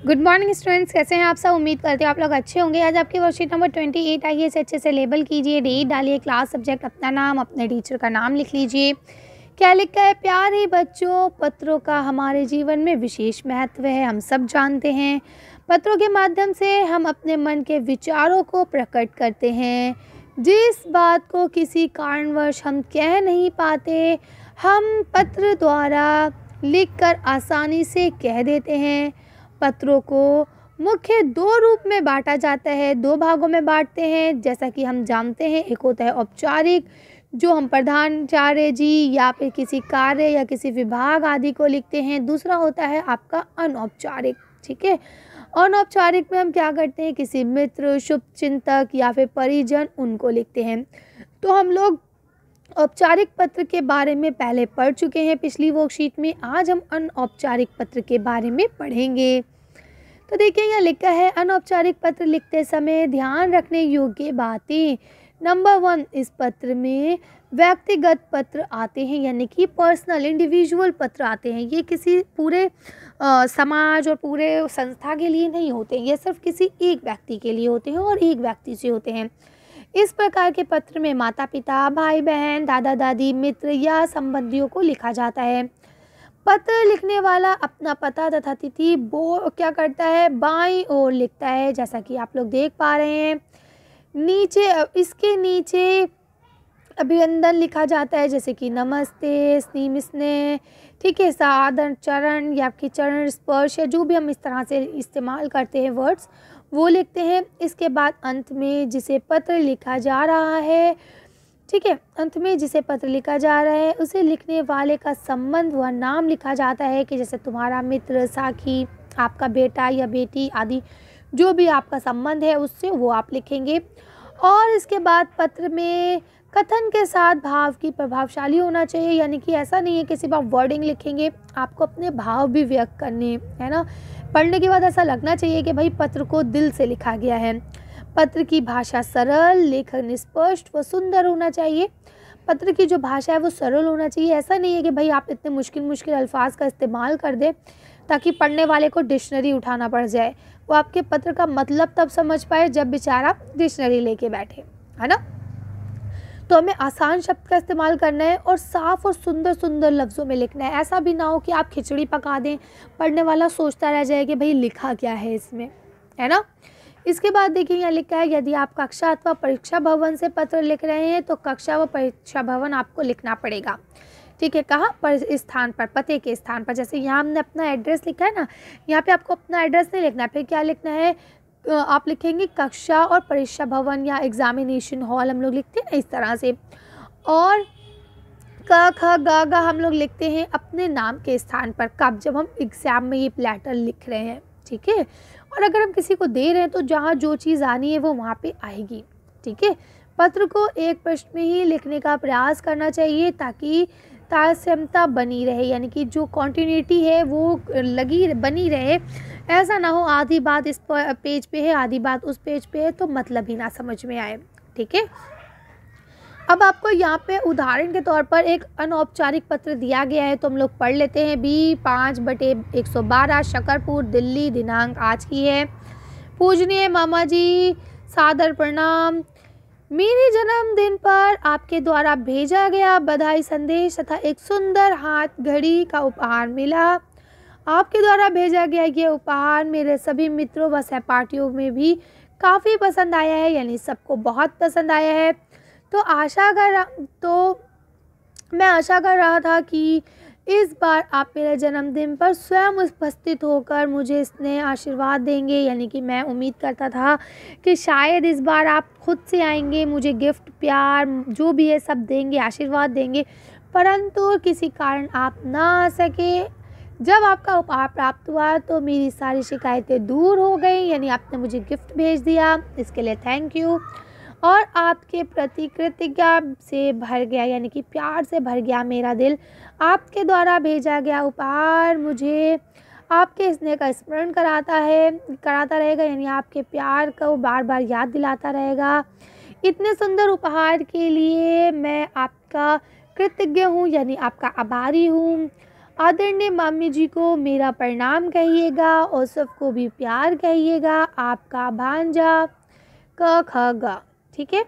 Good morning students, कैसे हैं आप सब। उम्मीद करते हैं आप लोग अच्छे होंगे। आज आपकी वर्कशीट नंबर 28 आई है, इसे अच्छे से लेबल कीजिए, डेट डालिए, क्लास सब्जेक्ट, अपना नाम, अपने टीचर का नाम लिख लीजिए। क्या लिखा है? प्यारे बच्चों, पत्रों का हमारे जीवन में विशेष महत्व है, हम सब जानते हैं। पत्रों के माध्यम से हम अपने मन के विचारों को प्रकट करते हैं। जिस बात को किसी कारणवश हम कह नहीं पाते, हम पत्र द्वारा लिखकर आसानी से कह देते हैं। पत्रों को मुख्य दो रूप में बांटा जाता है, दो भागों में बांटते हैं, जैसा कि हम जानते हैं। एक होता है औपचारिक, जो हम प्रधानाचार्य जी या फिर किसी कार्य या किसी विभाग आदि को लिखते हैं। दूसरा होता है आपका अनौपचारिक। ठीक है, अनौपचारिक में हम क्या करते हैं, किसी मित्र, शुभचिंतक या फिर परिजन, उनको लिखते हैं। तो हम लोग औपचारिक पत्र के बारे में पहले पढ़ चुके हैं पिछली वर्कशीट में। आज हम अनौपचारिक पत्र के बारे में पढ़ेंगे। तो देखिए, यहाँ लिखा है अनौपचारिक पत्र लिखते समय ध्यान रखने योग्य बातें। नंबर 1, इस पत्र में व्यक्तिगत पत्र आते हैं, यानी कि पर्सनल इंडिविजुअल पत्र आते हैं। ये किसी पूरे समाज और पूरे संस्था के लिए नहीं होते, ये सिर्फ किसी एक व्यक्ति के लिए होते हैं और एक व्यक्ति से होते हैं। इस प्रकार के पत्र में माता पिता, भाई बहन, दादा दादी, मित्र या संबंधियों को लिखा जाता है। पत्र लिखने वाला अपना पता तथा तिथि क्या करता है, बाईं ओर लिखता है, जैसा कि आप लोग देख पा रहे हैं। इसके नीचे अभिनंदन लिखा जाता है, जैसे कि नमस्ते, स्नेह स्नेह, ठीक है, सादर चरण या आपकी चरण स्पर्श, या जो भी हम इस तरह से इस्तेमाल करते हैं वर्ड्स, वो लिखते हैं। इसके बाद अंत में जिसे पत्र लिखा जा रहा है, ठीक है, अंत में जिसे पत्र लिखा जा रहा है उसे लिखने वाले का संबंध व नाम लिखा जाता है, कि जैसे तुम्हारा मित्र, साखी, आपका बेटा या बेटी आदि जो भी आपका संबंध है उससे, वो आप लिखेंगे। और इसके बाद पत्र में कथन के साथ भाव की प्रभावशाली होना चाहिए, यानी कि ऐसा नहीं है कि सिर्फ आप वर्डिंग लिखेंगे, आपको अपने भाव भी व्यक्त करने, है ना। पढ़ने के बाद ऐसा लगना चाहिए कि भाई पत्र को दिल से लिखा गया है। पत्र की भाषा सरल, लेखन स्पष्ट व सुंदर होना चाहिए। पत्र की जो भाषा है वो सरल होना चाहिए। ऐसा नहीं है कि भाई आप इतने मुश्किल मुश्किल अल्फाज का इस्तेमाल कर दें ताकि पढ़ने वाले को डिक्शनरी उठाना पड़ जाए। वो आपके पत्र का मतलब तब समझ पाए जब बेचारा डिक्शनरी लेके बैठे, है ना। तो हमें आसान शब्द का इस्तेमाल करना है और साफ और सुंदर सुंदर लफ्ज़ों में लिखना है। ऐसा भी ना हो कि आप खिचड़ी पका दें, पढ़ने वाला सोचता रह जाए कि भाई लिखा क्या है इसमें, है ना। इसके बाद देखिए, यहाँ लिखा है यदि आप कक्षा अथवा परीक्षा भवन से पत्र लिख रहे हैं तो कक्षा व परीक्षा भवन आपको लिखना पड़ेगा। ठीक है, कहाँ पर? स्थान पर, पते के स्थान पर। जैसे यहाँ हमने अपना एड्रेस लिखा है ना, यहाँ पे आपको अपना एड्रेस नहीं लिखना है, फिर क्या लिखना है, आप लिखेंगे कक्षा और परीक्षा भवन या एग्जामिनेशन हॉल, हम लोग लिखते हैं ना इस तरह से। और क ख ग घ हम लोग लिखते हैं अपने नाम के स्थान पर, कब? जब हम एग्जाम में ये लेटर लिख रहे हैं, ठीक है। और अगर हम किसी को दे रहे हैं तो जहाँ जो चीज़ आनी है वो वहाँ पे आएगी, ठीक है। पत्र को एक पृष्ठ में ही लिखने का प्रयास करना चाहिए ताकि तारतम्यता बनी रहे, यानी कि जो कॉन्टिन्यूटी है वो बनी रहे। ऐसा ना हो आधी बात इस पेज पे है, आधी बात उस पेज पे है, तो मतलब ही ना समझ में आए, ठीक है। अब आपको यहाँ पे उदाहरण के तौर पर एक अनौपचारिक पत्र दिया गया है, तो हम लोग पढ़ लेते हैं। B 5/112 शकरपुर दिल्ली, दिनांक आज की है। पूजनीय मामा जी, सादर प्रणाम। मेरे जन्मदिन पर आपके द्वारा भेजा गया बधाई संदेश तथा एक सुंदर हाथ घड़ी का उपहार मिला। आपके द्वारा भेजा गया ये उपहार मेरे सभी मित्रों व सहपाठियों में भी काफ़ी पसंद आया है, यानी सबको बहुत पसंद आया है। तो मैं आशा कर रहा था कि इस बार आप मेरे जन्मदिन पर स्वयं उपस्थित होकर मुझे स्नेह आशीर्वाद देंगे, यानी कि मैं उम्मीद करता था कि शायद इस बार आप खुद से आएंगे, मुझे गिफ्ट, प्यार जो भी है सब देंगे, आशीर्वाद देंगे, परंतु किसी कारण आप ना आ सके। जब आपका उपहार प्राप्त हुआ तो मेरी सारी शिकायतें दूर हो गई, यानी आपने मुझे गिफ्ट भेज दिया, इसके लिए थैंक यू। और आपके प्रति कृतज्ञता से भर गया, यानी कि प्यार से भर गया मेरा दिल। आपके द्वारा भेजा गया उपहार मुझे आपके स्नेह का स्मरण कराता रहेगा, यानी आपके प्यार को बार बार याद दिलाता रहेगा। इतने सुंदर उपहार के लिए मैं आपका कृतज्ञ हूँ, यानी आपका आभारी हूँ। आदरणीय मामी जी को मेरा प्रणाम कहिएगा और सबको भी प्यार कहिएगा। आपका भांजा क ख ग। ठीक है,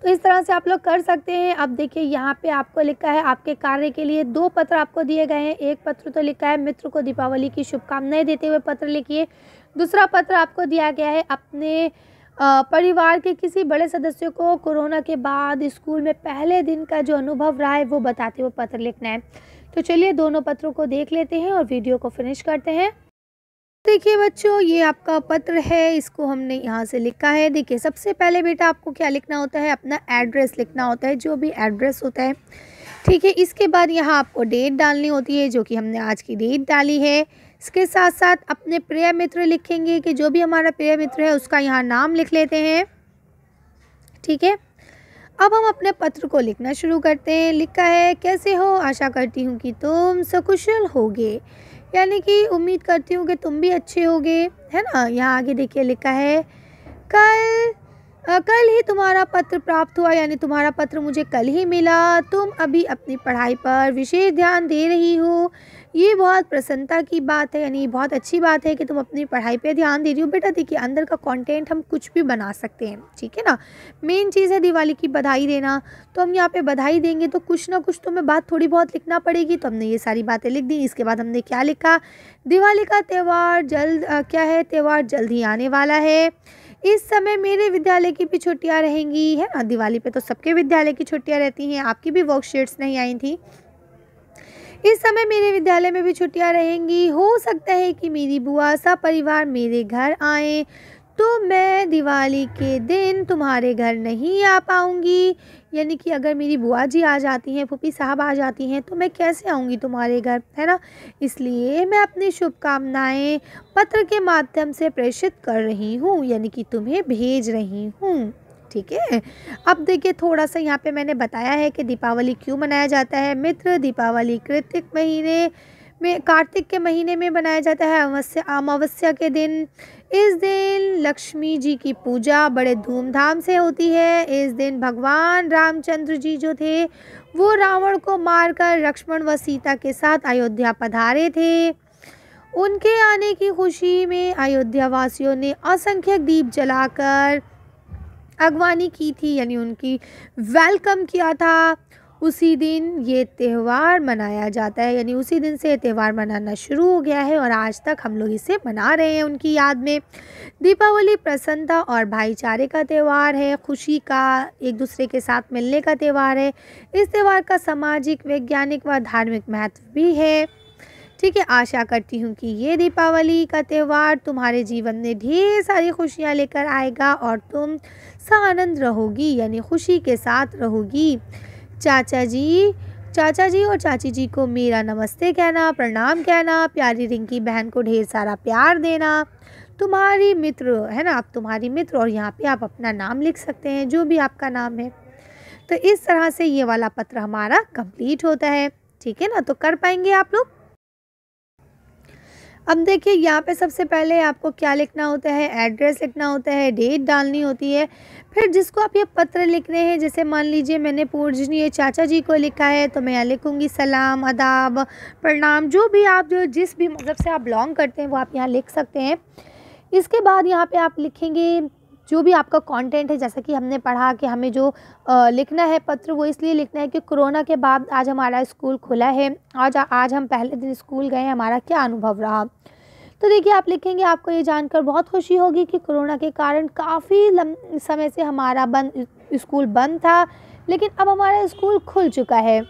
तो इस तरह से आप लोग कर सकते हैं। अब देखिए यहाँ पे आपको लिखा है आपके कार्य के लिए 2 पत्र आपको दिए गए हैं। एक पत्र तो लिखा है मित्र को दीपावली की शुभकामनाएं देते हुए पत्र लिखिए। दूसरा पत्र आपको दिया गया है अपने परिवार के किसी बड़े सदस्य को कोरोना के बाद स्कूल में पहले दिन का जो अनुभव रहा है वो बताते हुए पत्र लिखना है। तो चलिए दोनों पत्रों को देख लेते हैं और वीडियो को फिनिश करते हैं। देखिए बच्चों, ये आपका पत्र है, इसको हमने यहाँ से लिखा है। देखिए सबसे पहले बेटा आपको क्या लिखना होता है, अपना एड्रेस लिखना होता है, जो भी एड्रेस होता है। ठीक है, इसके बाद यहाँ आपको डेट डालनी होती है, जो कि हमने आज की डेट डाली है। इसके साथ साथ अपने प्रिय मित्र लिखेंगे कि जो भी हमारा प्रिय मित्र है उसका यहाँ नाम लिख लेते हैं। ठीक है, अब हम अपने पत्र को लिखना शुरू करते हैं। लिखा है, कैसे हो, आशा करती हूँ कि तुम सकुशल होगे, यानी कि उम्मीद करती हूँ कि तुम भी अच्छे होगे, है ना। यहाँ आगे देखिए लिखा है, कल ही तुम्हारा पत्र प्राप्त हुआ, यानी तुम्हारा पत्र मुझे कल ही मिला। तुम अभी अपनी पढ़ाई पर विशेष ध्यान दे रही हो, ये बहुत प्रसन्नता की बात है, यानी बहुत अच्छी बात है कि तुम अपनी पढ़ाई पे ध्यान दे रही हो। बेटा देखिए अंदर का कंटेंट हम कुछ भी बना सकते हैं, ठीक है ना। मेन चीज़ है दिवाली की बधाई देना, तो हम यहाँ पे बधाई देंगे तो कुछ ना कुछ तो हमें बात थोड़ी बहुत लिखना पड़ेगी। तो हमने ये सारी बातें लिख दी। इसके बाद हमने क्या लिखा, दिवाली का त्यौहार त्यौहार जल्द ही आने वाला है। इस समय मेरे विद्यालय की भी छुट्टियां रहेंगी, है ना। दिवाली पे तो सबके विद्यालय की छुट्टियां रहती हैं, आपकी भी वर्कशीट्स नहीं आई थी। इस समय मेरे विद्यालय में भी छुट्टियां रहेंगी। हो सकता है कि मेरी बुआ सपरिवार मेरे घर आए, तो मैं दिवाली के दिन तुम्हारे घर नहीं आ पाऊंगी, यानी कि अगर मेरी बुआ जी आ जाती हैं, फूफी साहब आ जाती हैं, तो मैं कैसे आऊंगी तुम्हारे घर, है ना। इसलिए मैं अपनी शुभकामनाएं पत्र के माध्यम से प्रेषित कर रही हूँ, यानी कि तुम्हें भेज रही हूँ। ठीक है, अब देखिए थोड़ा सा यहाँ पे मैंने बताया है कि दीपावली क्यों मनाया जाता है। मित्र, दीपावली कार्तिक के महीने में मनाया जाता है, अमावस्या के दिन। इस दिन लक्ष्मी जी की पूजा बड़े धूमधाम से होती है। इस दिन भगवान रामचंद्र जी जो थे वो रावण को मारकर लक्ष्मण व सीता के साथ अयोध्या पधारे थे। उनके आने की खुशी में अयोध्या वासियों ने असंख्य दीप जलाकर अगवानी की थी, यानी उनकी वेलकम किया था। उसी दिन ये त्यौहार मनाया जाता है, यानी उसी दिन से त्यौहार मनाना शुरू हो गया है और आज तक हम लोग इसे मना रहे हैं उनकी याद में। दीपावली प्रसन्नता और भाईचारे का त्यौहार है, खुशी का, एक दूसरे के साथ मिलने का त्यौहार है। इस त्यौहार का सामाजिक, वैज्ञानिक व धार्मिक महत्व भी है। ठीक है, आशा करती हूँ कि ये दीपावली का त्यौहार तुम्हारे जीवन में ढेर सारी खुशियाँ लेकर आएगा और तुम सानंद रहोगी, यानी खुशी के साथ रहोगी। चाचा जी और चाची जी को मेरा नमस्ते कहना, प्रणाम कहना, प्यारी रिंकी बहन को ढेर सारा प्यार देना। तुम्हारी मित्र, है ना, आप तुम्हारी मित्र, और यहाँ पे आप अपना नाम लिख सकते हैं, जो भी आपका नाम है। तो इस तरह से ये वाला पत्र हमारा कंप्लीट होता है। ठीक है ना, तो कर पाएंगे आप लोग। अब देखिए यहाँ पे सबसे पहले आपको क्या लिखना होता है, एड्रेस लिखना होता है, डेट डालनी होती है। फिर जिसको आप ये पत्र लिख रहे हैं, जैसे मान लीजिए मैंने पूजनीय चाचा जी को लिखा है, तो मैं यहाँ लिखूँगी सलाम, आदाब, प्रणाम, जो भी आप जिस भी मज़हब से आप बिलोंग करते हैं वो आप यहाँ लिख सकते हैं। इसके बाद यहाँ पे आप लिखेंगे जो भी आपका कंटेंट है, जैसा कि हमने पढ़ा कि हमें जो लिखना है पत्र, वो इसलिए लिखना है कि कोरोना के बाद आज हमारा स्कूल खुला है, आज हम पहले दिन स्कूल गए, हमारा क्या अनुभव रहा। तो देखिए आप लिखेंगे, आपको ये जानकर बहुत खुशी होगी कि कोरोना के कारण काफ़ी समय से हमारा स्कूल बंद था, लेकिन अब हमारा स्कूल खुल चुका है।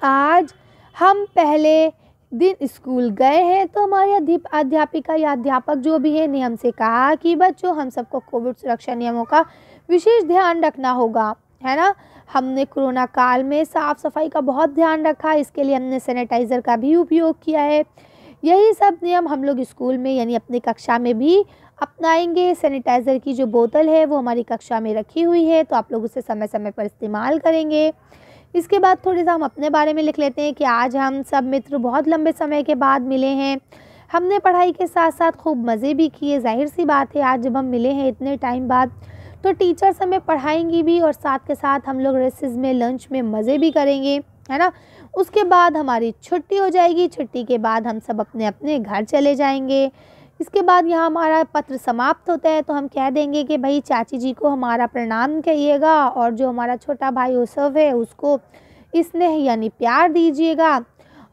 आज हम पहले दिन स्कूल गए हैं, तो हमारी अध्यापिका या अध्यापक जो भी है ने हमसे कहा कि बच्चों हम सबको कोविड सुरक्षा नियमों का विशेष ध्यान रखना होगा, है ना। हमने कोरोना काल में साफ़ सफाई का बहुत ध्यान रखा, इसके लिए हमने सैनिटाइज़र का भी उपयोग किया है। यही सब नियम हम लोग स्कूल में, यानी अपनी कक्षा में भी अपनाएंगे। सैनिटाइज़र की जो बोतल है वो हमारी कक्षा में रखी हुई है, तो आप लोग उसे समय समय पर इस्तेमाल करेंगे। इसके बाद थोड़ी सा हम अपने बारे में लिख लेते हैं कि आज हम सब मित्र बहुत लंबे समय के बाद मिले हैं। हमने पढ़ाई के साथ साथ खूब मज़े भी किए। जाहिर सी बात है, आज जब हम मिले हैं इतने टाइम बाद, तो टीचर्स हमें पढ़ाएंगी भी और साथ के साथ हम लोग रेसेस में, लंच में मज़े भी करेंगे। है ना। उसके बाद हमारी छुट्टी हो जाएगी, छुट्टी के बाद हम सब अपने अपने घर चले जाएंगे। इसके बाद यहाँ हमारा पत्र समाप्त होता है, तो हम कह देंगे कि भाई चाची जी को हमारा प्रणाम कहिएगा और जो हमारा छोटा भाई यूसुफ है उसको स्नेह यानी प्यार दीजिएगा।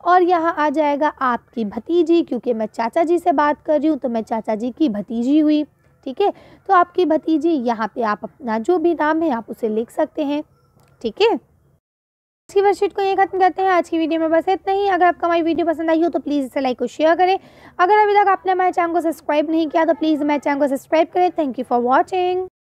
और यहाँ आ जाएगा आपकी भतीजी, क्योंकि मैं चाचा जी से बात कर रही हूँ तो मैं चाचा जी की भतीजी हुई। ठीक है, तो आपकी भतीजी, यहाँ पे आप अपना जो भी नाम है आप उसे लिख सकते हैं। ठीक है, आज की वर्कशीट को ये खत्म करते हैं। आज की वीडियो में बस इतना ही। अगर आपको हमारी वीडियो पसंद आई हो तो प्लीज़ इसे लाइक और शेयर करें। अगर अभी तक आपने हमारे चैनल को सब्सक्राइब नहीं किया तो प्लीज़ हमारे चैनल को सब्सक्राइब करें। Thank you for watching.